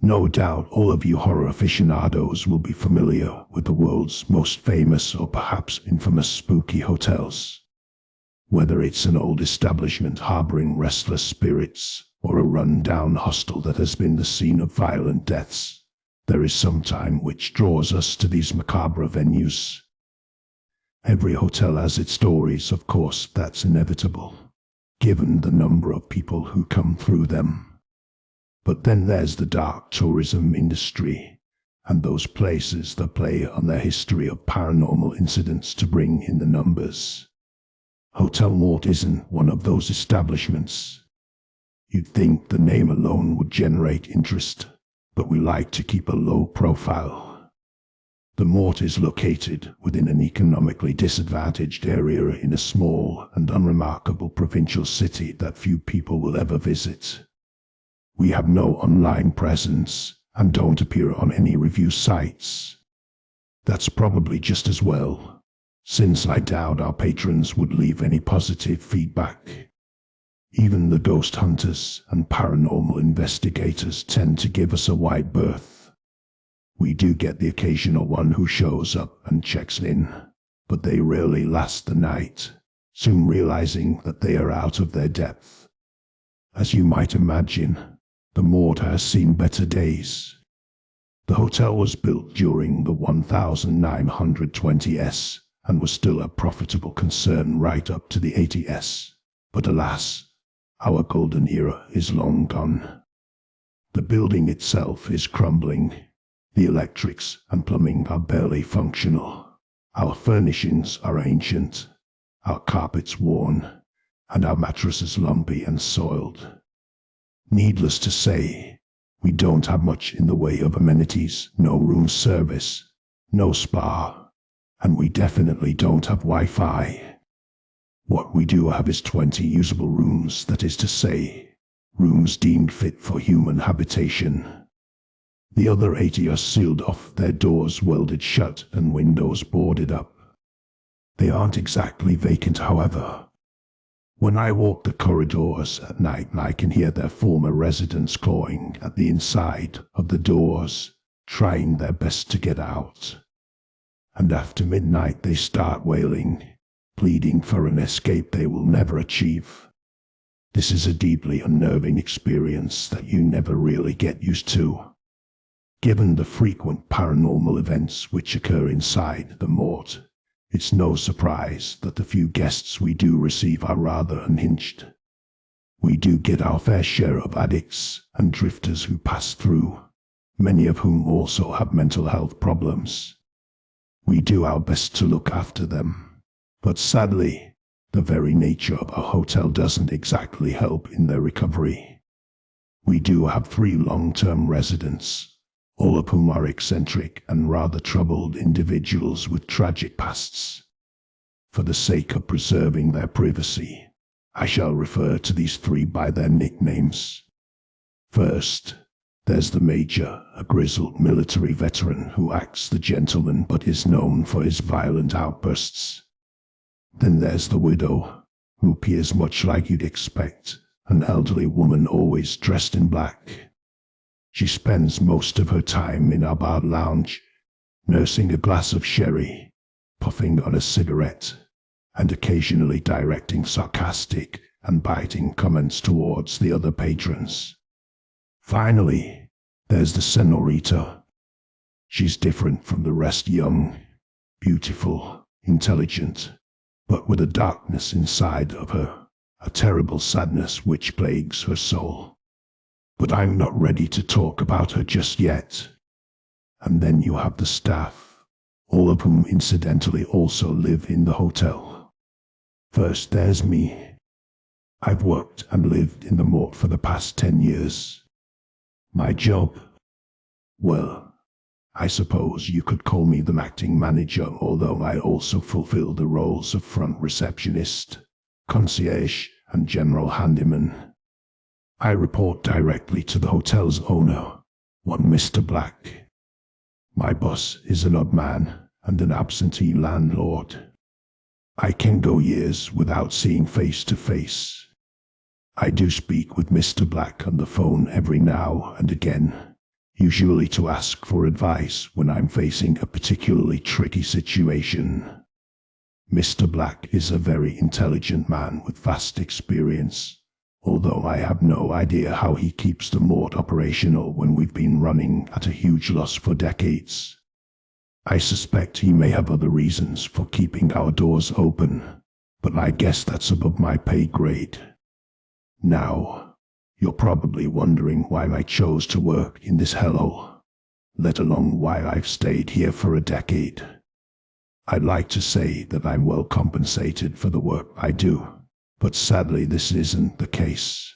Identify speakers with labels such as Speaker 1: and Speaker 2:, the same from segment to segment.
Speaker 1: No doubt all of you horror aficionados will be familiar with the world's most famous or perhaps infamous spooky hotels. Whether it's an old establishment harboring restless spirits or a run-down hostel that has been the scene of violent deaths, there is some time which draws us to these macabre venues. Every hotel has its stories, of course, that's inevitable, given the number of people who come through them. But then there's the dark tourism industry, and those places that play on their history of paranormal incidents to bring in the numbers. Hotel Morte isn't one of those establishments. You'd think the name alone would generate interest, but we like to keep a low profile. The Morte is located within an economically disadvantaged area in a small and unremarkable provincial city that few people will ever visit. We have no online presence and don't appear on any review sites. That's probably just as well, since I doubt our patrons would leave any positive feedback. Even the ghost hunters and paranormal investigators tend to give us a wide berth. We do get the occasional one who shows up and checks in, but they rarely last the night, soon realizing that they are out of their depth. As you might imagine, the Morte has seen better days. The hotel was built during the 1920s and was still a profitable concern right up to the 80s. But alas, our golden era is long gone. The building itself is crumbling. The electrics and plumbing are barely functional. Our furnishings are ancient, our carpets worn, and our mattresses lumpy and soiled. Needless to say, we don't have much in the way of amenities, no room service, no spa, and we definitely don't have Wi-Fi. What we do have is 20 usable rooms, that is to say, rooms deemed fit for human habitation. The other 80 are sealed off, their doors welded shut and windows boarded up. They aren't exactly vacant, however. When I walk the corridors at night, I can hear their former residents clawing at the inside of the doors, trying their best to get out. And after midnight they start wailing, pleading for an escape they will never achieve. This is a deeply unnerving experience that you never really get used to. Given the frequent paranormal events which occur inside the Morte, it's no surprise that the few guests we do receive are rather unhinged. We do get our fair share of addicts and drifters who pass through, many of whom also have mental health problems. We do our best to look after them, but sadly, the very nature of our hotel doesn't exactly help in their recovery. We do have 3 long-term residents, all of whom are eccentric and rather troubled individuals with tragic pasts. For the sake of preserving their privacy, I shall refer to these 3 by their nicknames. First, there's the Major, a grizzled military veteran who acts the gentleman but is known for his violent outbursts. Then there's the Widow, who appears much like you'd expect, an elderly woman always dressed in black. She spends most of her time in our bar lounge, nursing a glass of sherry, puffing on a cigarette, and occasionally directing sarcastic and biting comments towards the other patrons. Finally, there's the Senorita. She's different from the rest, young, beautiful, intelligent, but with a darkness inside of her, a terrible sadness which plagues her soul. But I'm not ready to talk about her just yet. And then you have the staff, all of whom incidentally also live in the hotel. First there's me. I've worked and lived in the Morte for the past 10 years. My job? Well, I suppose you could call me the acting manager, although I also fulfill the roles of front receptionist, concierge, and general handyman. I report directly to the hotel's owner, one Mr. Black. My boss is an odd man and an absentee landlord. I can go years without seeing face to face. I do speak with Mr. Black on the phone every now and again. usually to ask for advice when I'm facing a particularly tricky situation. Mr. Black is a very intelligent man with vast experience, although I have no idea how he keeps the Morte operational when we've been running at a huge loss for decades. I suspect he may have other reasons for keeping our doors open, but I guess that's above my pay grade. Now, you're probably wondering why I chose to work in this hellhole, let alone why I've stayed here for a decade. I'd like to say that I'm well compensated for the work I do, but sadly this isn't the case.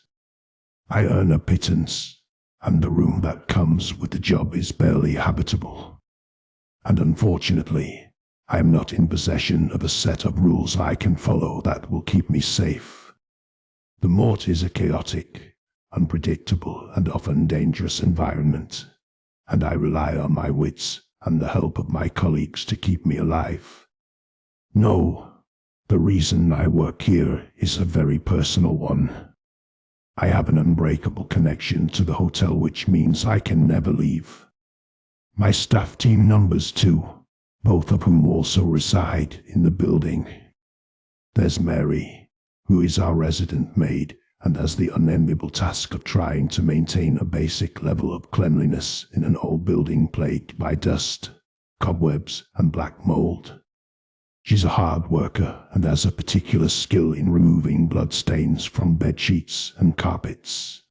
Speaker 1: I earn a pittance, and the room that comes with the job is barely habitable. And unfortunately, I am not in possession of a set of rules I can follow that will keep me safe. The Morte is a chaotic, unpredictable, and often dangerous environment, and I rely on my wits and the help of my colleagues to keep me alive. No, the reason I work here is a very personal one. I have an unbreakable connection to the hotel, which means I can never leave. My staff team numbers two, both of whom also reside in the building. There's Mary, who is our resident maid and has the unenviable task of trying to maintain a basic level of cleanliness in an old building plagued by dust, cobwebs, and black mold. She's a hard worker and has a particular skill in removing bloodstains from bedsheets and carpets.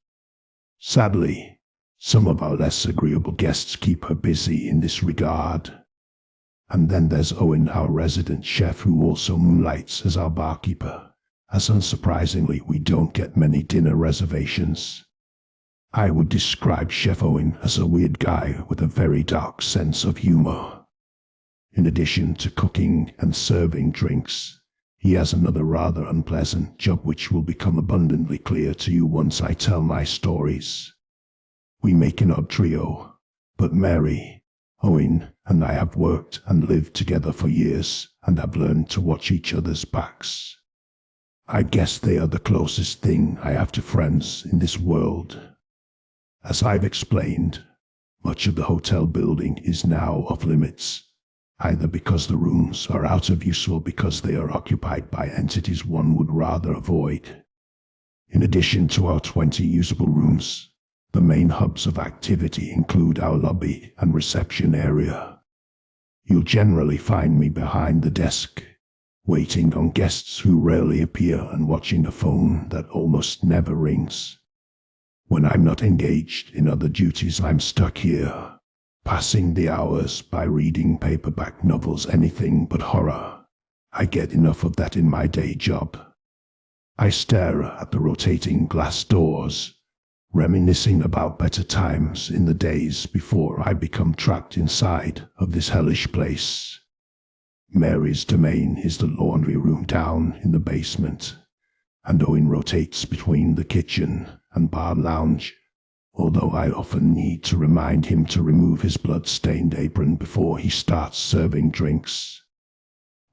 Speaker 1: Sadly, some of our less agreeable guests keep her busy in this regard. And then there's Owen, our resident chef, who also moonlights as our barkeeper, as unsurprisingly we don't get many dinner reservations. I would describe Chef Owen as a weird guy with a very dark sense of humor. In addition to cooking and serving drinks, he has another rather unpleasant job which will become abundantly clear to you once I tell my stories. We make an odd trio, but Mary, Owen, and I have worked and lived together for years and have learned to watch each other's backs. I guess they are the closest thing I have to friends in this world. As I've explained, much of the hotel building is now off limits, either because the rooms are out of use or because they are occupied by entities one would rather avoid. In addition to our 20 usable rooms, the main hubs of activity include our lobby and reception area. You'll generally find me behind the desk, waiting on guests who rarely appear and watching a phone that almost never rings. When I'm not engaged in other duties, I'm stuck here, passing the hours by reading paperback novels, anything but horror. I get enough of that in my day job. I stare at the rotating glass doors, reminiscing about better times in the days before I become trapped inside of this hellish place. Mary's domain is the laundry room down in the basement, and Owen rotates between the kitchen and bar lounge, although I often need to remind him to remove his blood-stained apron before he starts serving drinks.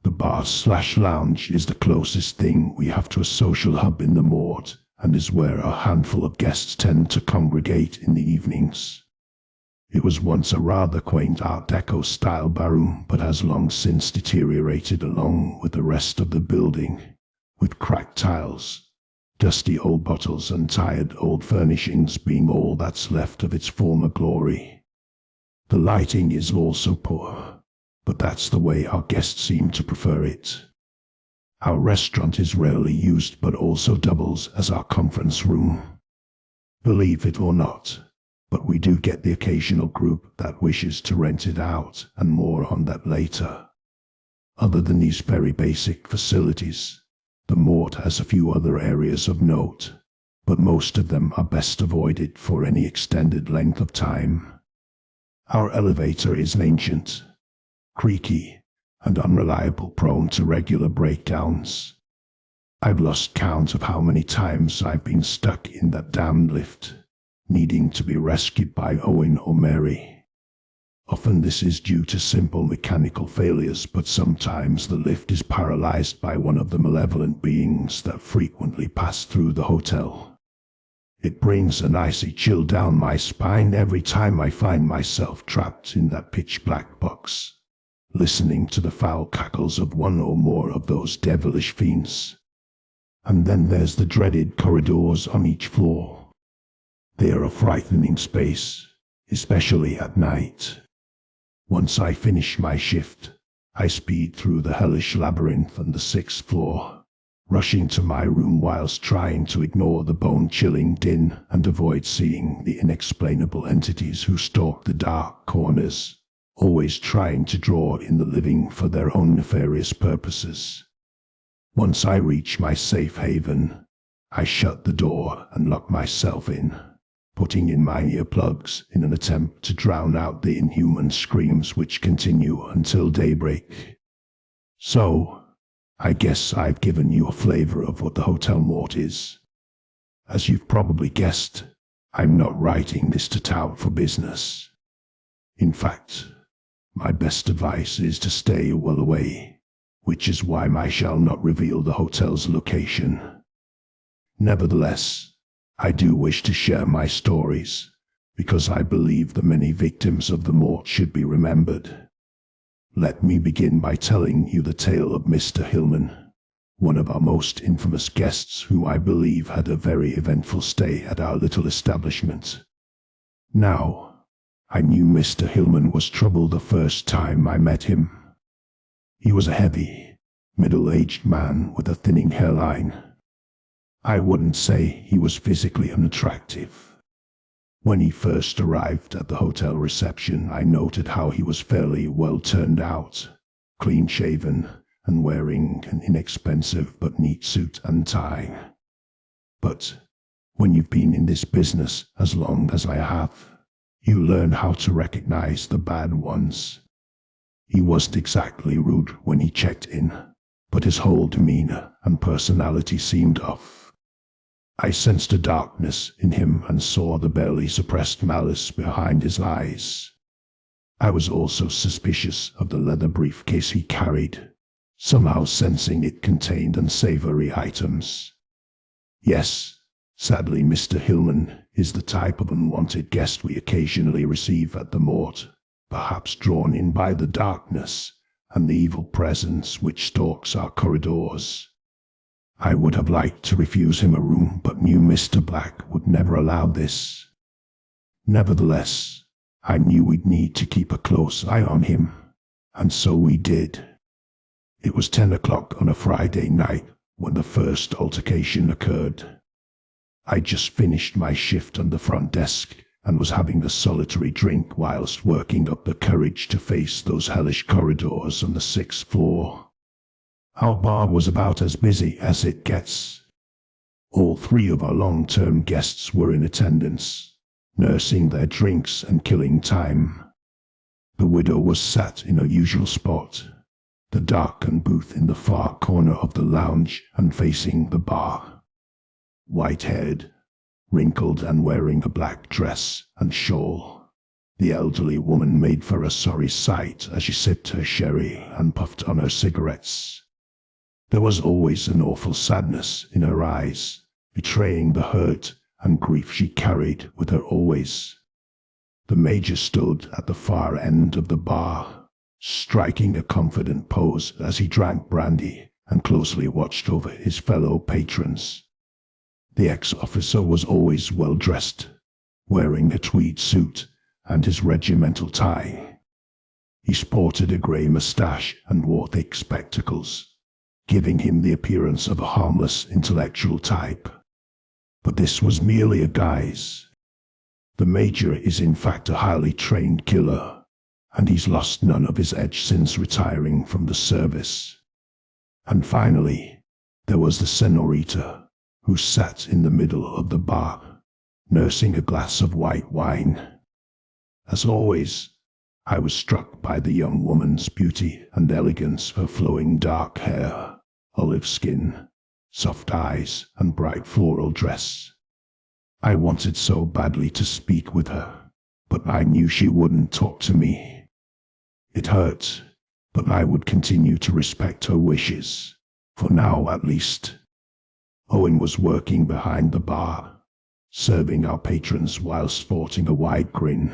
Speaker 1: The bar/lounge is the closest thing we have to a social hub in the Morte, and is where a handful of guests tend to congregate in the evenings. It was once a rather quaint Art Deco-style barroom, but has long since deteriorated along with the rest of the building, with cracked tiles, dusty old bottles, and tired old furnishings being all that's left of its former glory. The lighting is also poor, but that's the way our guests seem to prefer it. Our restaurant is rarely used, but also doubles as our conference room. Believe it or not, but we do get the occasional group that wishes to rent it out, and more on that later. Other than these very basic facilities, the Morte has a few other areas of note, but most of them are best avoided for any extended length of time. Our elevator is ancient, creaky, and unreliable, prone to regular breakdowns. I've lost count of how many times I've been stuck in that damned lift, needing to be rescued by Owen or Mary. Often this is due to simple mechanical failures, but sometimes the lift is paralyzed by one of the malevolent beings that frequently pass through the hotel. It brings an icy chill down my spine every time I find myself trapped in that pitch-black box, listening to the foul cackles of one or more of those devilish fiends. And then there's the dreaded corridors on each floor. They are a frightening space, especially at night. Once I finish my shift, I speed through the hellish labyrinth on the 6th floor, rushing to my room whilst trying to ignore the bone-chilling din and avoid seeing the inexplainable entities who stalk the dark corners, always trying to draw in the living for their own nefarious purposes. Once I reach my safe haven, I shut the door and lock myself in, putting in my earplugs in an attempt to drown out the inhuman screams which continue until daybreak. So, I guess I've given you a flavor of what the Hotel Morte is. As you've probably guessed, I'm not writing this to tout for business. In fact, my best advice is to stay well away, which is why I shall not reveal the hotel's location. Nevertheless, I do wish to share my stories, because I believe the many victims of the Morte should be remembered. Let me begin by telling you the tale of Mr. Hillman, one of our most infamous guests who I believe had a very eventful stay at our little establishment. Now, I knew Mr. Hillman was trouble the first time I met him. He was a heavy, middle-aged man with a thinning hairline. I wouldn't say he was physically unattractive. When he first arrived at the hotel reception, I noted how he was fairly well turned out, clean-shaven, and wearing an inexpensive but neat suit and tie. But when you've been in this business as long as I have, you learn how to recognize the bad ones. He wasn't exactly rude when he checked in, but his whole demeanor and personality seemed off. I sensed a darkness in him and saw the barely suppressed malice behind his eyes. I was also suspicious of the leather briefcase he carried, somehow sensing it contained unsavory items. Yes, sadly Mr. Hillman is the type of unwanted guest we occasionally receive at the Morte, perhaps drawn in by the darkness and the evil presence which stalks our corridors. I would have liked to refuse him a room, but knew Mr. Black would never allow this. Nevertheless, I knew we'd need to keep a close eye on him, and so we did. It was 10 o'clock on a Friday night when the first altercation occurred. I just finished my shift on the front desk and was having a solitary drink whilst working up the courage to face those hellish corridors on the 6th floor. Our bar was about as busy as it gets. All three of our long-term guests were in attendance, nursing their drinks and killing time. The widow was sat in her usual spot, the darkened booth in the far corner of the lounge and facing the bar. White-haired, wrinkled and wearing a black dress and shawl, the elderly woman made for a sorry sight as she sipped her sherry and puffed on her cigarettes. There was always an awful sadness in her eyes, betraying the hurt and grief she carried with her always. The Major stood at the far end of the bar, striking a confident pose as he drank brandy and closely watched over his fellow patrons. The ex-officer was always well dressed, wearing a tweed suit and his regimental tie. He sported a grey moustache and wore thick spectacles, giving him the appearance of a harmless intellectual type. But this was merely a guise. The Major is in fact a highly trained killer, and he's lost none of his edge since retiring from the service. And finally, there was the senorita, who sat in the middle of the bar, nursing a glass of white wine. As always, I was struck by the young woman's beauty and elegance, her flowing dark hair, olive skin, soft eyes, and bright floral dress. I wanted so badly to speak with her, but I knew she wouldn't talk to me. It hurt, but I would continue to respect her wishes, for now at least. Owen was working behind the bar, serving our patrons while sporting a wide grin.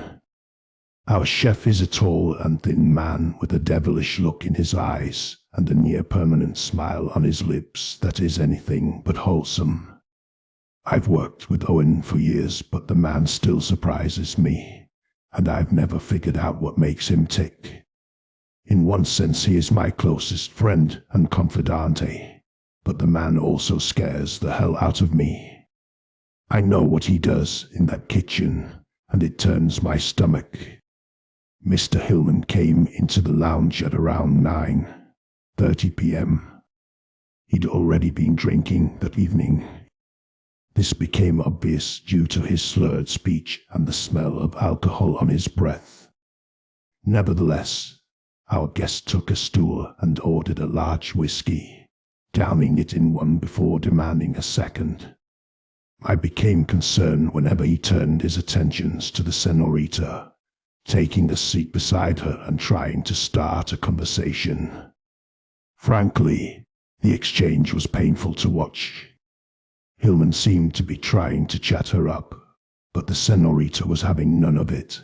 Speaker 1: Our chef is a tall and thin man with a devilish look in his eyes and a near-permanent smile on his lips that is anything but wholesome. I've worked with Owen for years, but the man still surprises me, and I've never figured out what makes him tick. In one sense, he is my closest friend and confidante, but the man also scares the hell out of me. I know what he does in that kitchen, and it turns my stomach. Mr. Hillman came into the lounge at around 9:30 p.m. He'd already been drinking that evening. This became obvious due to his slurred speech and the smell of alcohol on his breath. Nevertheless, our guest took a stool and ordered a large whiskey, downing it in one before demanding a second. I became concerned whenever he turned his attentions to the senorita, taking a seat beside her and trying to start a conversation. Frankly, the exchange was painful to watch. Hillman seemed to be trying to chat her up, but the senorita was having none of it,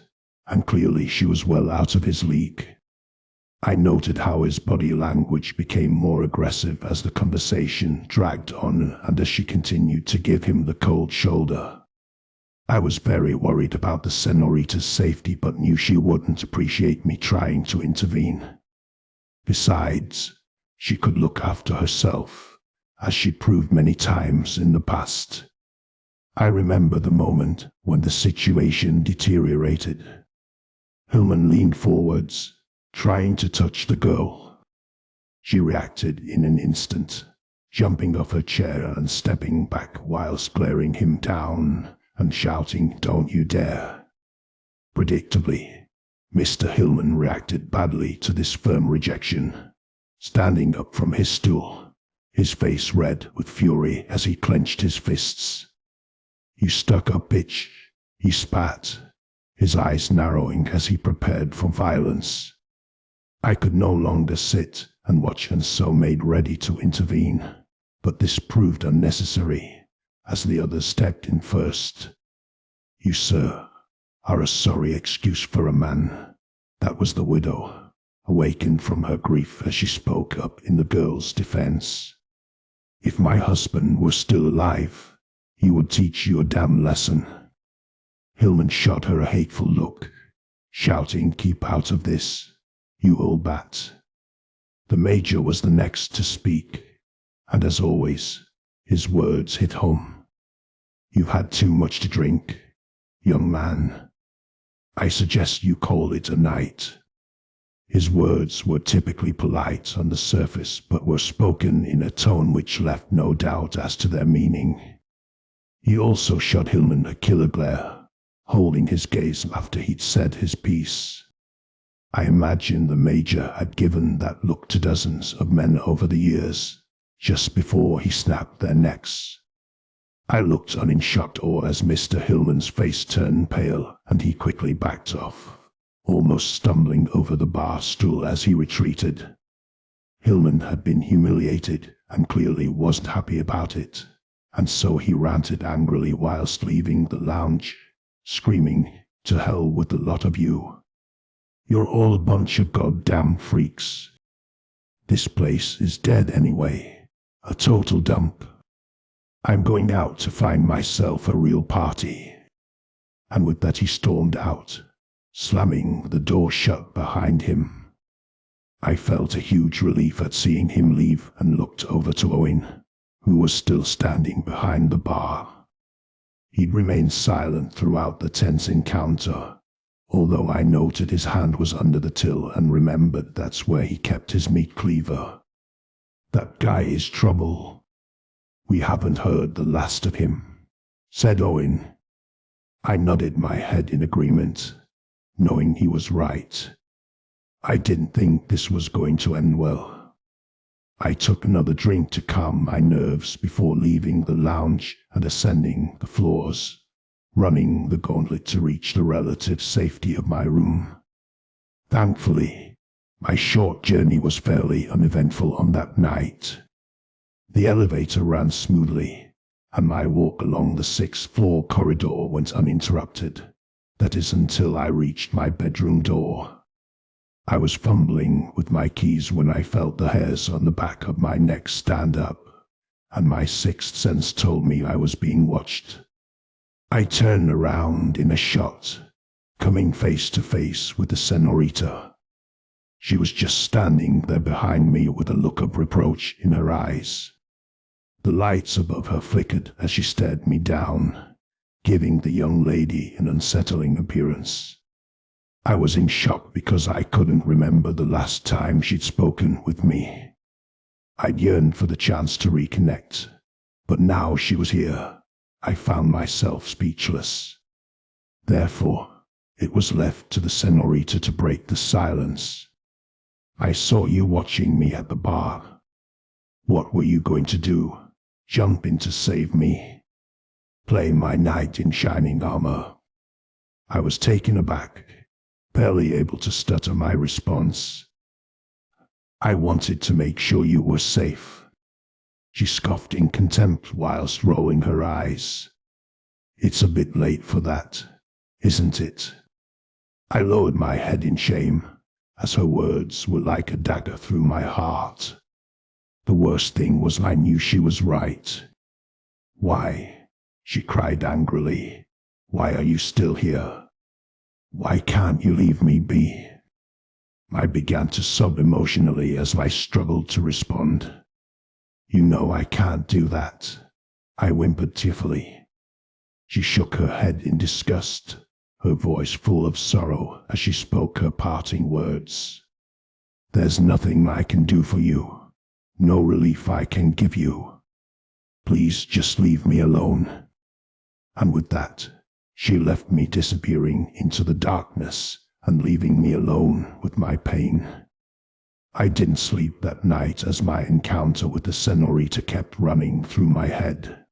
Speaker 1: and clearly she was well out of his league. I noted how his body language became more aggressive as the conversation dragged on and as she continued to give him the cold shoulder. I was very worried about the senorita's safety, but knew she wouldn't appreciate me trying to intervene. Besides, she could look after herself, as she'd proved many times in the past. I remember the moment when the situation deteriorated. Hillman leaned forwards, trying to touch the girl. She reacted in an instant, jumping off her chair and stepping back whilst glaring him down and shouting, "Don't you dare!" Predictably, Mr. Hillman reacted badly to this firm rejection, standing up from his stool, his face red with fury as he clenched his fists. "You stuck-up bitch," he spat, his eyes narrowing as he prepared for violence. I could no longer sit and watch, and so made ready to intervene, but this proved unnecessary, as the others stepped in first. "You, sir, are a sorry excuse for a man." That was the widow, awakened from her grief as she spoke up in the girl's defense. "If my husband were still alive, he would teach you a damn lesson." Hillman shot her a hateful look, shouting, "Keep out of this, you old bat." The Major was the next to speak, and as always, his words hit home. "You've had too much to drink, young man. I suggest you call it a night." His words were typically polite on the surface, but were spoken in a tone which left no doubt as to their meaning. He also shot Hillman a killer glare, holding his gaze after he'd said his piece. I imagine the Major had given that look to dozens of men over the years, just before he snapped their necks. I looked on in shocked awe as Mr. Hillman's face turned pale, and he quickly backed off, almost stumbling over the bar stool as he retreated. Hillman had been humiliated and clearly wasn't happy about it, and so he ranted angrily whilst leaving the lounge, screaming, "To hell with the lot of you. You're all a bunch of goddamn freaks. This place is dead anyway, a total dump. I'm going out to find myself a real party." And with that he stormed out, slamming the door shut behind him. I felt a huge relief at seeing him leave and looked over to Owen, who was still standing behind the bar. He'd remained silent throughout the tense encounter, although I noted his hand was under the till and remembered that's where he kept his meat cleaver. "That guy is trouble. We haven't heard the last of him," said Owen. I nodded my head in agreement, knowing he was right. I didn't think this was going to end well. I took another drink to calm my nerves before leaving the lounge and ascending the floors, running the gauntlet to reach the relative safety of my room. Thankfully, my short journey was fairly uneventful on that night. The elevator ran smoothly, and my walk along the sixth-floor corridor went uninterrupted. That is until I reached my bedroom door. I was fumbling with my keys when I felt the hairs on the back of my neck stand up, and my sixth sense told me I was being watched. I turned around in a shock, coming face to face with the senorita. She was just standing there behind me with a look of reproach in her eyes. The lights above her flickered as she stared me down, giving the young lady an unsettling appearance. I was in shock because I couldn't remember the last time she'd spoken with me. I'd yearned for the chance to reconnect, but now she was here. I found myself speechless. Therefore, it was left to the senorita to break the silence. I saw you watching me at the bar. What were you going to do? Jump in to save me? Play my knight in shining armor? I was taken aback, barely able to stutter my response. I wanted to make sure you were safe. She scoffed in contempt whilst rolling her eyes. It's a bit late for that, isn't it? I lowered my head in shame, as her words were like a dagger through my heart. The worst thing was I knew she was right. Why? She cried angrily. Why are you still here? Why can't you leave me be? I began to sob emotionally as I struggled to respond. You know I can't do that, I whimpered tearfully. She shook her head in disgust, her voice full of sorrow as she spoke her parting words. There's nothing I can do for you, no relief I can give you. Please just leave me alone. And with that, she left me, disappearing into the darkness and leaving me alone with my pain. I didn't sleep that night as my encounter with the senorita kept running through my head.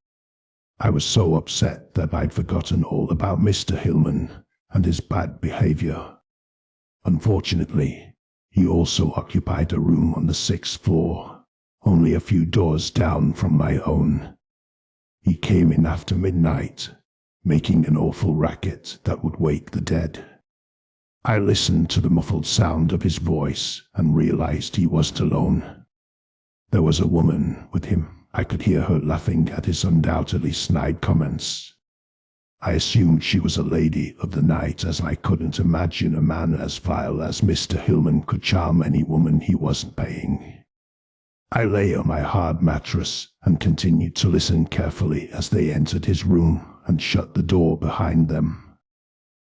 Speaker 1: I was so upset that I'd forgotten all about Mr. Hillman and his bad behavior. Unfortunately, he also occupied a room on the sixth floor, only a few doors down from my own. He came in after midnight, making an awful racket that would wake the dead. I listened to the muffled sound of his voice and realized he wasn't alone. There was a woman with him. I could hear her laughing at his undoubtedly snide comments. I assumed she was a lady of the night, as I couldn't imagine a man as vile as Mr. Hillman could charm any woman he wasn't paying. I lay on my hard mattress and continued to listen carefully as they entered his room and shut the door behind them.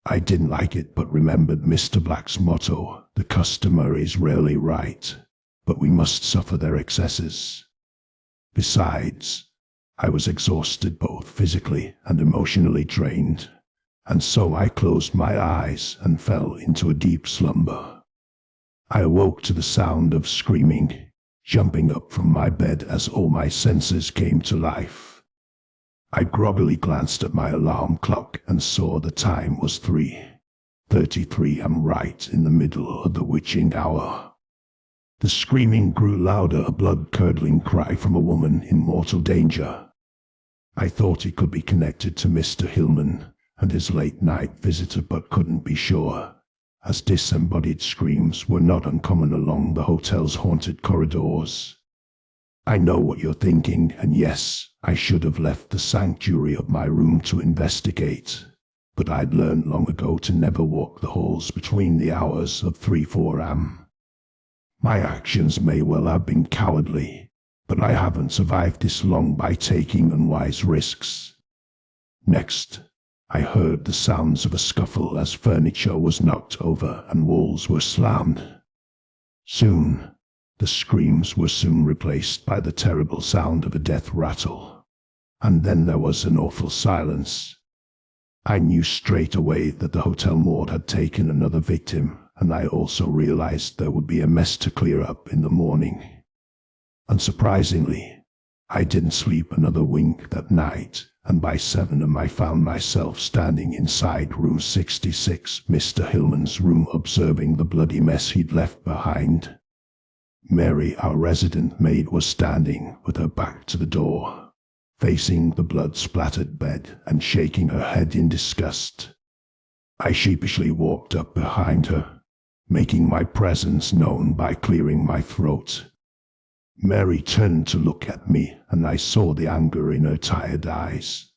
Speaker 1: I didn't like it, but remembered Mr. Black's motto, the customer is rarely right, but we must suffer their excesses. Besides, I was exhausted, both physically and emotionally drained, and so I closed my eyes and fell into a deep slumber. I awoke to the sound of screaming, jumping up from my bed as all my senses came to life. I groggily glanced at my alarm clock and saw the time was 3:33. I'm right in the middle of the witching hour. The screaming grew louder, a blood-curdling cry from a woman in mortal danger. I thought it could be connected to Mr. Hillman and his late-night visitor, but couldn't be sure, as disembodied screams were not uncommon along the hotel's haunted corridors. I know what you're thinking, and yes, I should have left the sanctuary of my room to investigate, but I'd learned long ago to never walk the halls between the hours of 3-4 am. My actions may well have been cowardly, but I haven't survived this long by taking unwise risks. Next, I heard the sounds of a scuffle as furniture was knocked over and walls were slammed. The screams were soon replaced by the terrible sound of a death rattle, and then there was an awful silence. I knew straight away that the hotel morgue had taken another victim, and I also realized there would be a mess to clear up in the morning. Unsurprisingly, I didn't sleep another wink that night, and by 7 am I found myself standing inside room 66, Mr. Hillman's room, observing the bloody mess he'd left behind. Mary, our resident maid, was standing with her back to the door, facing the blood-splattered bed and shaking her head in disgust. I sheepishly walked up behind her, making my presence known by clearing my throat. Mary turned to look at me, and I saw the anger in her tired eyes,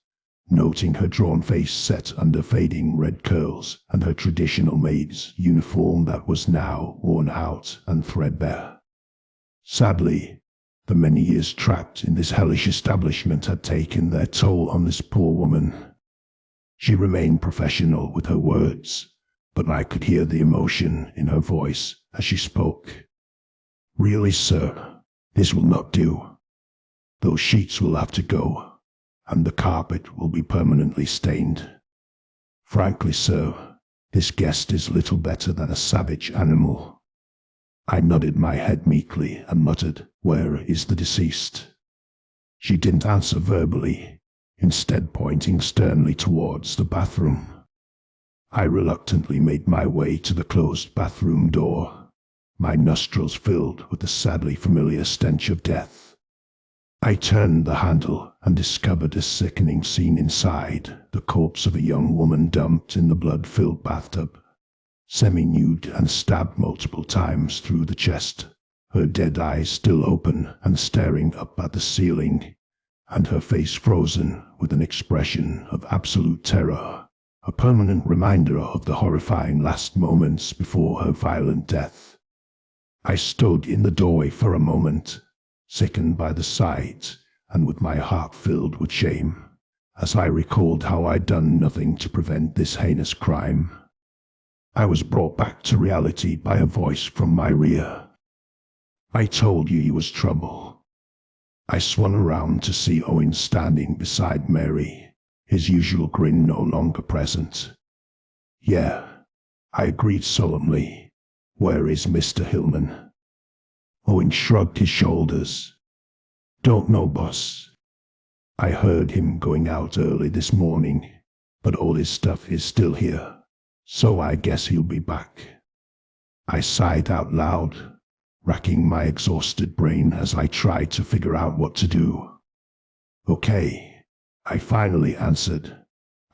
Speaker 1: noting her drawn face set under fading red curls and her traditional maid's uniform that was now worn out and threadbare. Sadly, the many years trapped in this hellish establishment had taken their toll on this poor woman. She remained professional with her words, but I could hear the emotion in her voice as she spoke. "Really, sir, this will not do. Those sheets will have to go, and the carpet will be permanently stained. Frankly, sir, this guest is little better than a savage animal." I nodded my head meekly and muttered, "Where is the deceased?" She didn't answer verbally, instead pointing sternly towards the bathroom. I reluctantly made my way to the closed bathroom door, my nostrils filled with the sadly familiar stench of death. I turned the handle and discovered a sickening scene inside, the corpse of a young woman dumped in the blood-filled bathtub, semi-nude and stabbed multiple times through the chest, her dead eyes still open and staring up at the ceiling, and her face frozen with an expression of absolute terror, a permanent reminder of the horrifying last moments before her violent death. I stood in the doorway for a moment, sickened by the sight and with my heart filled with shame, as I recalled how I'd done nothing to prevent this heinous crime. I was brought back to reality by a voice from my rear. "I told you he was trouble." I swung around to see Owen standing beside Mary, his usual grin no longer present. "Yeah," I agreed solemnly. "Where is Mr. Hillman?" Owen shrugged his shoulders. "Don't know, boss. I heard him going out early this morning, but all his stuff is still here, so I guess he'll be back." I sighed out loud, racking my exhausted brain as I tried to figure out what to do. "Okay," I finally answered.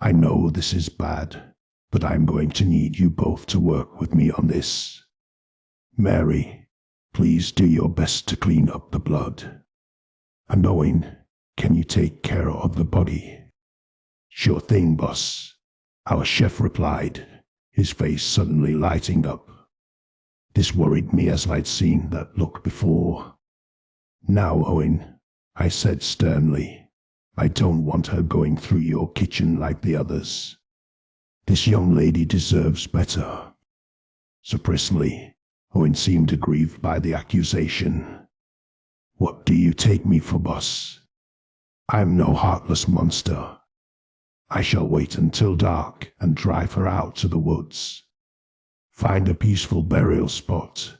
Speaker 1: "I know this is bad, but I'm going to need you both to work with me on this. Mary, please do your best to clean up the blood. And Owen, can you take care of the body?" "Sure thing, boss," our chef replied, his face suddenly lighting up. This worried me as I'd seen that look before. "Now, Owen," I said sternly, "I don't want her going through your kitchen like the others. This young lady deserves better." Suppressively, Owen seemed aggrieved by the accusation. "What do you take me for, boss? I'm no heartless monster. I shall wait until dark and drive her out to the woods. Find a peaceful burial spot.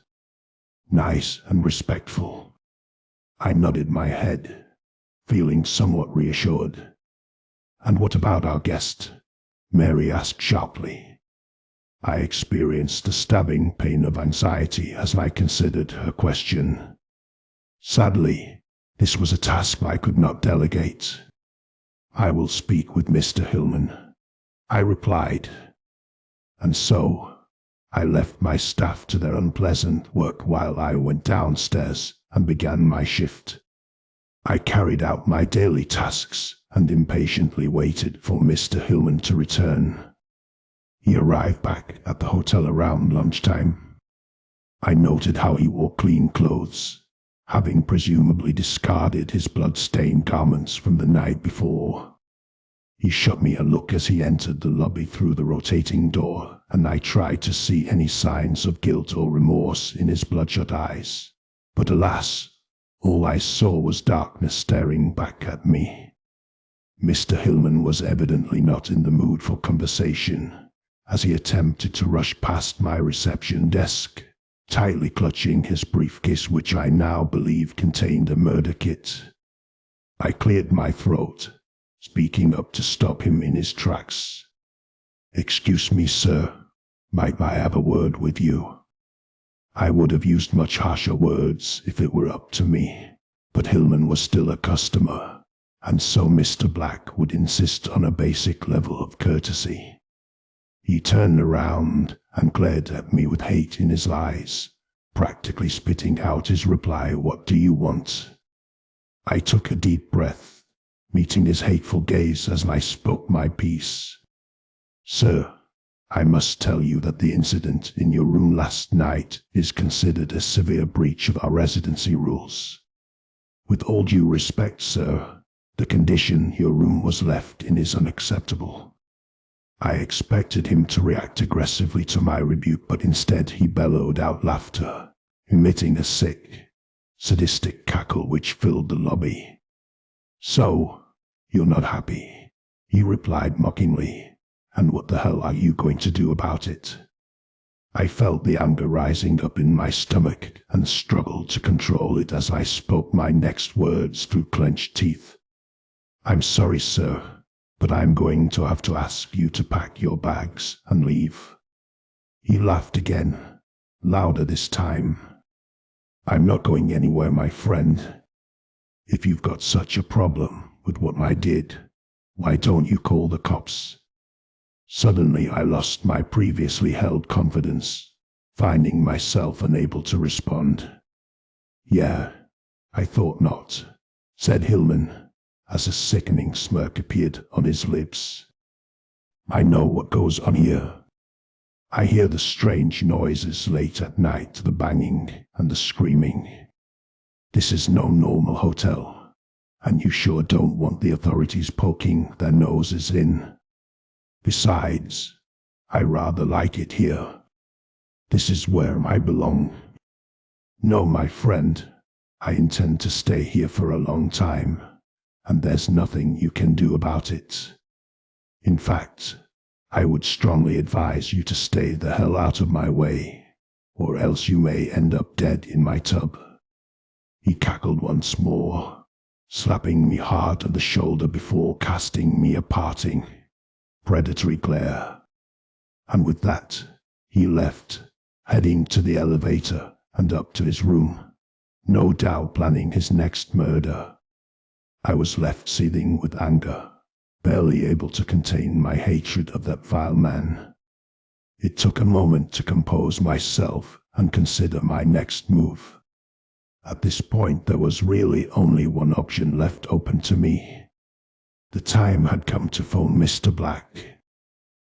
Speaker 1: Nice and respectful." I nodded my head, feeling somewhat reassured. "And what about our guest?" Mary asked sharply. I experienced a stabbing pain of anxiety as I considered her question. Sadly, this was a task I could not delegate. "I will speak with Mr. Hillman," I replied. And so, I left my staff to their unpleasant work while I went downstairs and began my shift. I carried out my daily tasks and impatiently waited for Mr. Hillman to return. He arrived back at the hotel around lunchtime. I noted how he wore clean clothes, having presumably discarded his blood-stained garments from the night before. He shot me a look as he entered the lobby through the rotating door, and I tried to see any signs of guilt or remorse in his bloodshot eyes. But alas, all I saw was darkness staring back at me. Mr. Hillman was evidently not in the mood for conversation, as he attempted to rush past my reception desk, tightly clutching his briefcase, which I now believe contained a murder kit. I cleared my throat, speaking up to stop him in his tracks. "Excuse me, sir. Might I have a word with you?" I would have used much harsher words if it were up to me, but Hillman was still a customer, and so Mr. Black would insist on a basic level of courtesy. He turned around and glared at me with hate in his eyes, practically spitting out his reply, "What do you want?" I took a deep breath, meeting his hateful gaze as I spoke my piece. "Sir, I must tell you that the incident in your room last night is considered a severe breach of our residency rules. With all due respect, sir, the condition your room was left in is unacceptable." I expected him to react aggressively to my rebuke, but instead he bellowed out laughter, emitting a sick, sadistic cackle which filled the lobby. "So, you're not happy," he replied mockingly, "and what the hell are you going to do about it?" I felt the anger rising up in my stomach and struggled to control it as I spoke my next words through clenched teeth. "I'm sorry, sir, but I'm going to have to ask you to pack your bags and leave." He laughed again, louder this time. "I'm not going anywhere, my friend. If you've got such a problem with what I did, why don't you call the cops?" Suddenly I lost my previously held confidence, finding myself unable to respond. "Yeah, I thought not," said Hillman, as a sickening smirk appeared on his lips. "I know what goes on here. I hear the strange noises late at night, the banging and the screaming. This is no normal hotel, and you sure don't want the authorities poking their noses in. Besides, I rather like it here. This is where I belong. No, my friend, I intend to stay here for a long time, and there's nothing you can do about it. In fact, I would strongly advise you to stay the hell out of my way, or else you may end up dead in my tub." He cackled once more, slapping me hard on the shoulder before casting me a parting, predatory glare. And with that, he left, heading to the elevator and up to his room, no doubt planning his next murder. I was left seething with anger, barely able to contain my hatred of that vile man. It took a moment to compose myself and consider my next move. At this point, there was really only one option left open to me. The time had come to phone Mr. Black.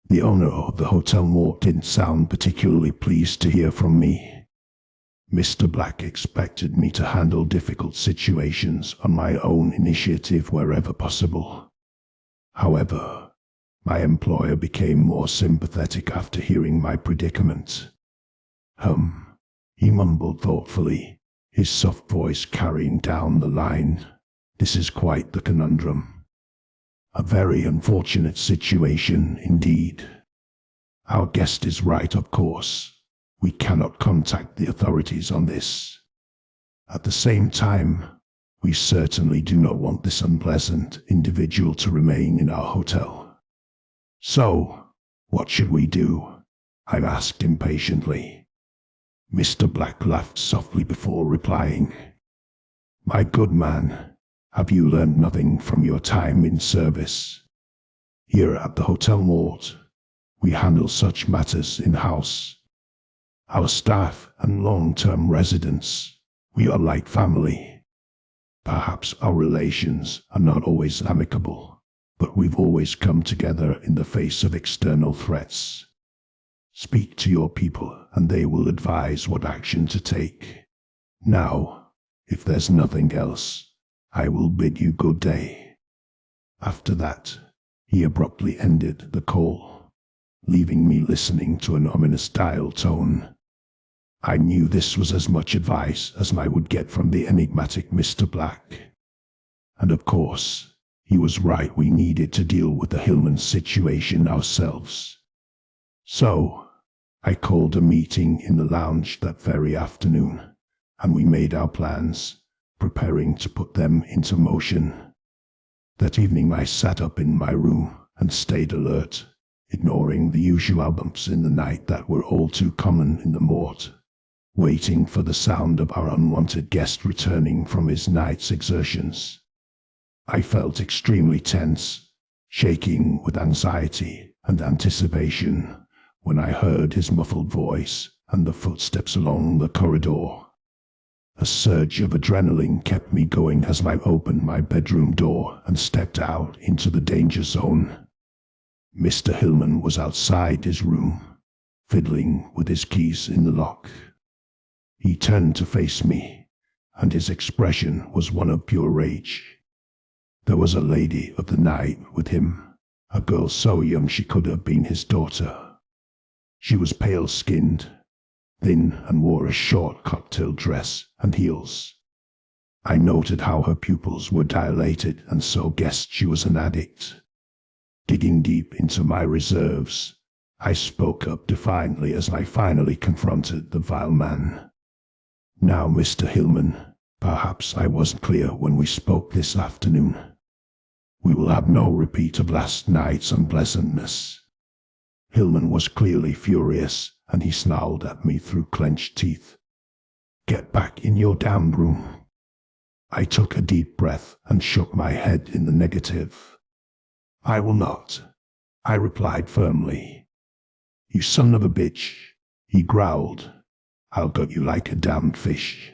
Speaker 1: The owner of the Hotel Morte didn't sound particularly pleased to hear from me. Mr. Black expected me to handle difficult situations on my own initiative wherever possible. However, my employer became more sympathetic after hearing my predicament. He mumbled thoughtfully, his soft voice carrying down the line. "This is quite the conundrum. A very unfortunate situation indeed. Our guest is right, of course. We cannot contact the authorities on this. At the same time, we certainly do not want this unpleasant individual to remain in our hotel. So, what should we do?" I asked impatiently. Mr. Black laughed softly before replying, "My good man, have you learned nothing from your time in service? Here at the Hotel Morte, we handle such matters in-house. Our staff and long-term residents, we are like family. Perhaps our relations are not always amicable, but we've always come together in the face of external threats. Speak to your people and they will advise what action to take. Now, if there's nothing else, I will bid you good day." After that, he abruptly ended the call, leaving me listening to an ominous dial tone. I knew this was as much advice as I would get from the enigmatic Mr. Black. And of course, he was right, we needed to deal with the Hillman situation ourselves. So, I called a meeting in the lounge that very afternoon, and we made our plans, preparing to put them into motion. That evening I sat up in my room and stayed alert, ignoring the usual bumps in the night that were all too common in the Morte, waiting for the sound of our unwanted guest returning from his night's exertions. I felt extremely tense, shaking with anxiety and anticipation when I heard his muffled voice and the footsteps along the corridor. A surge of adrenaline kept me going as I opened my bedroom door and stepped out into the danger zone. Mr. Hillman was outside his room, fiddling with his keys in the lock. He turned to face me, and his expression was one of pure rage. There was a lady of the night with him, a girl so young she could have been his daughter. She was pale-skinned, thin, and wore a short cocktail dress and heels. I noted how her pupils were dilated and so guessed she was an addict. Digging deep into my reserves, I spoke up defiantly as I finally confronted the vile man. "Now, Mr. Hillman, perhaps I wasn't clear when we spoke this afternoon. We will have no repeat of last night's unpleasantness." Hillman was clearly furious, and he snarled at me through clenched teeth. "Get back in your damned room." I took a deep breath and shook my head in the negative. "I will not," I replied firmly. "You son of a bitch," he growled. "I'll gut you like a damned fish."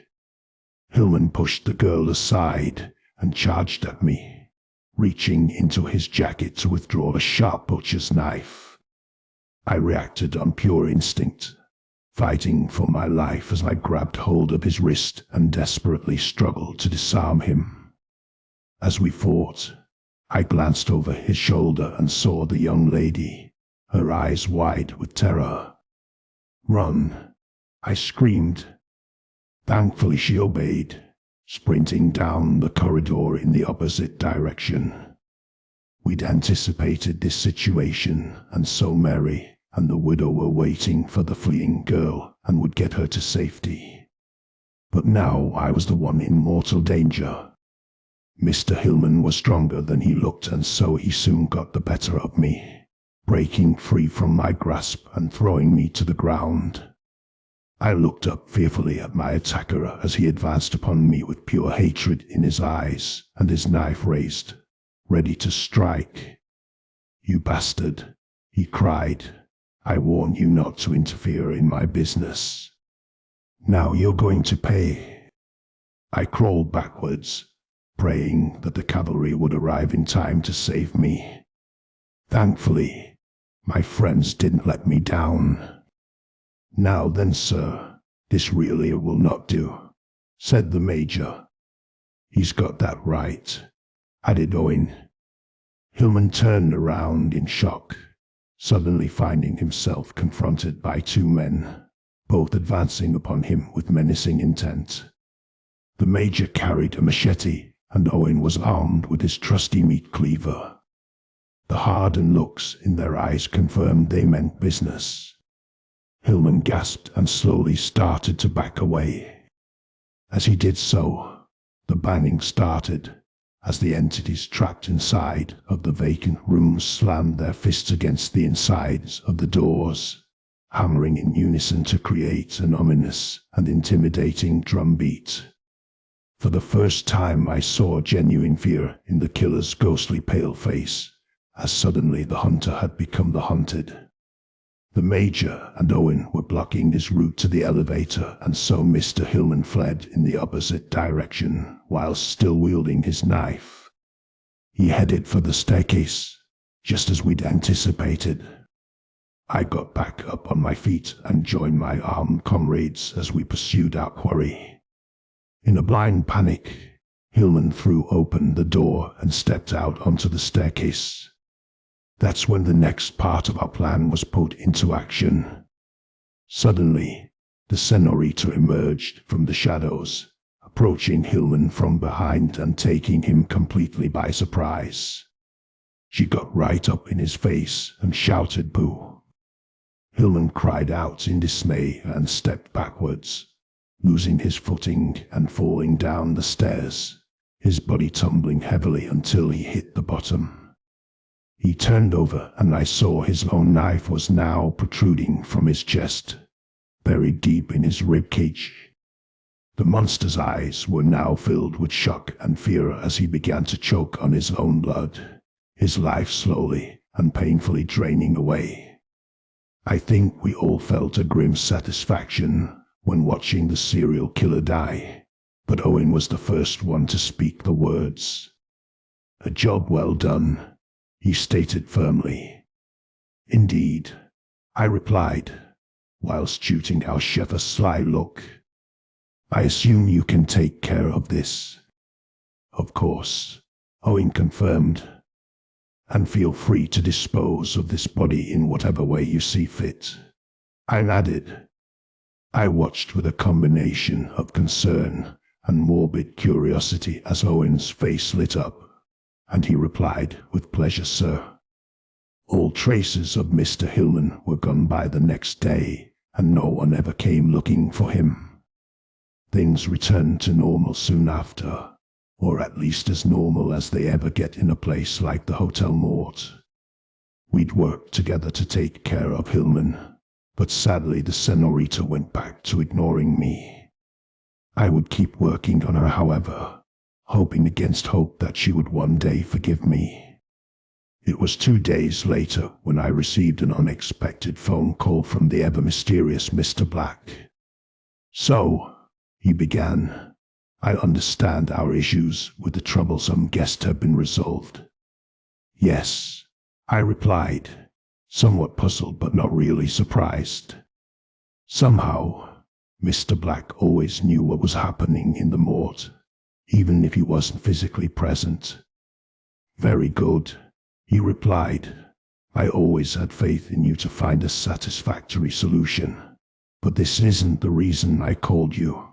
Speaker 1: Hillman pushed the girl aside and charged at me, reaching into his jacket to withdraw a sharp butcher's knife. I reacted on pure instinct, fighting for my life as I grabbed hold of his wrist and desperately struggled to disarm him. As we fought, I glanced over his shoulder and saw the young lady, her eyes wide with terror. "Run!" I screamed. Thankfully she obeyed, sprinting down the corridor in the opposite direction. We'd anticipated this situation, and so Mary and the widow were waiting for the fleeing girl and would get her to safety. But now I was the one in mortal danger. Mr. Hillman was stronger than he looked, and so he soon got the better of me, breaking free from my grasp and throwing me to the ground. I looked up fearfully at my attacker as he advanced upon me with pure hatred in his eyes and his knife raised, ready to strike. "You bastard," he cried. "I warn you not to interfere in my business. Now you're going to pay." I crawled backwards, praying that the cavalry would arrive in time to save me. Thankfully, my friends didn't let me down. "Now then, sir, this really will not do," said the major. "He's got that right," added Owen. Hillman turned around in shock, suddenly finding himself confronted by two men, both advancing upon him with menacing intent. The major carried a machete, and Owen was armed with his trusty meat cleaver. The hardened looks in their eyes confirmed they meant business. Hillman gasped and slowly started to back away. As he did so, the banging started, as the entities trapped inside of the vacant rooms slammed their fists against the insides of the doors, hammering in unison to create an ominous and intimidating drumbeat. For the first time I saw genuine fear in the killer's ghostly pale face, as suddenly the hunter had become the hunted. The major and Owen were blocking his route to the elevator, and so Mr. Hillman fled in the opposite direction, whilst still wielding his knife. He headed for the staircase, just as we'd anticipated. I got back up on my feet and joined my armed comrades as we pursued our quarry. In a blind panic, Hillman threw open the door and stepped out onto the staircase. That's when the next part of our plan was put into action. Suddenly, the senorita emerged from the shadows, approaching Hillman from behind and taking him completely by surprise. She got right up in his face and shouted "Boo!" Hillman cried out in dismay and stepped backwards, losing his footing and falling down the stairs, his body tumbling heavily until he hit the bottom. He turned over, and I saw his own knife was now protruding from his chest, buried deep in his rib cage. The monster's eyes were now filled with shock and fear as he began to choke on his own blood, his life slowly and painfully draining away. I think we all felt a grim satisfaction when watching the serial killer die, but Owen was the first one to speak the words. "A job well done," he stated firmly. "Indeed," I replied, whilst shooting our chef a sly look. "I assume you can take care of this." "Of course," Owen confirmed. "And feel free to dispose of this body in whatever way you see fit," I added. I watched with a combination of concern and morbid curiosity as Owen's face lit up, and he replied, "With pleasure, sir." All traces of Mr. Hillman were gone by the next day, and no one ever came looking for him. Things returned to normal soon after, or at least as normal as they ever get in a place like the Hotel Morte. We'd worked together to take care of Hillman, but sadly the senorita went back to ignoring me. I would keep working on her, however, hoping against hope that she would one day forgive me. It was 2 days later when I received an unexpected phone call from the ever-mysterious Mr. Black. "So," he began, "I understand our issues with the troublesome guest have been resolved." "Yes," I replied, somewhat puzzled but not really surprised. Somehow, Mr. Black always knew what was happening in the Morte, even if he wasn't physically present. "Very good," he replied. "I always had faith in you to find a satisfactory solution, but this isn't the reason I called you."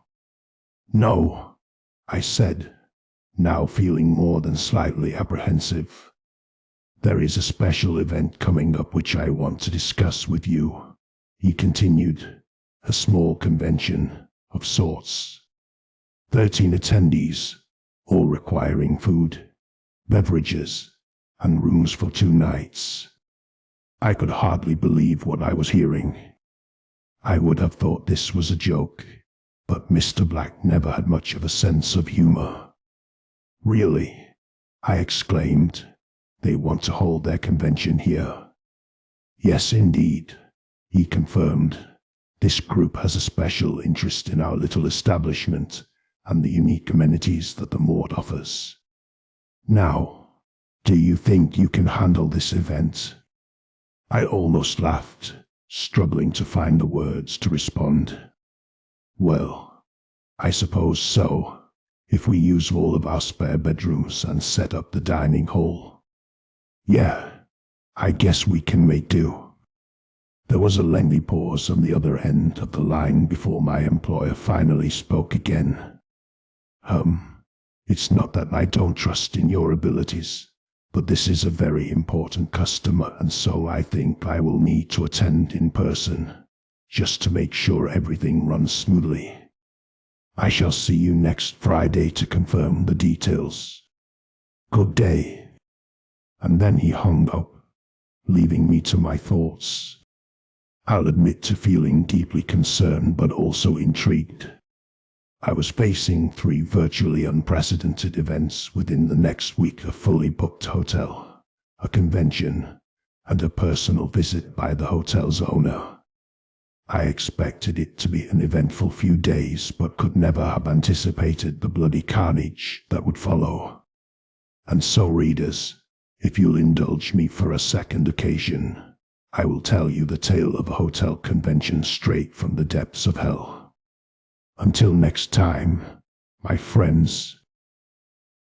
Speaker 1: "No," I said, now feeling more than slightly apprehensive. "There is a special event coming up which I want to discuss with you," he continued. "A small convention, of sorts. 13 attendees, all requiring food, beverages, and rooms for 2 nights. I could hardly believe what I was hearing. I would have thought this was a joke, but Mr. Black never had much of a sense of humor. "Really?" I exclaimed. "They want to hold their convention here?" "Yes, indeed," he confirmed. "This group has a special interest in our little establishment and the unique amenities that the Morte offers. Now, do you think you can handle this event?" I almost laughed, struggling to find the words to respond. "Well, I suppose so, if we use all of our spare bedrooms and set up the dining hall. Yeah, I guess we can make do." There was a lengthy pause on the other end of the line before my employer finally spoke again. It's not that I don't trust in your abilities, but this is a very important customer, and so I think I will need to attend in person, just to make sure everything runs smoothly. I shall see you next Friday to confirm the details. Good day." And then he hung up, leaving me to my thoughts. I'll admit to feeling deeply concerned but also intrigued. I was facing 3 virtually unprecedented events within the next week: a fully booked hotel, a convention, and a personal visit by the hotel's owner. I expected it to be an eventful few days, but could never have anticipated the bloody carnage that would follow. And so, readers, if you'll indulge me for a second occasion, I will tell you the tale of a hotel convention straight from the depths of hell. Until next time, my friends,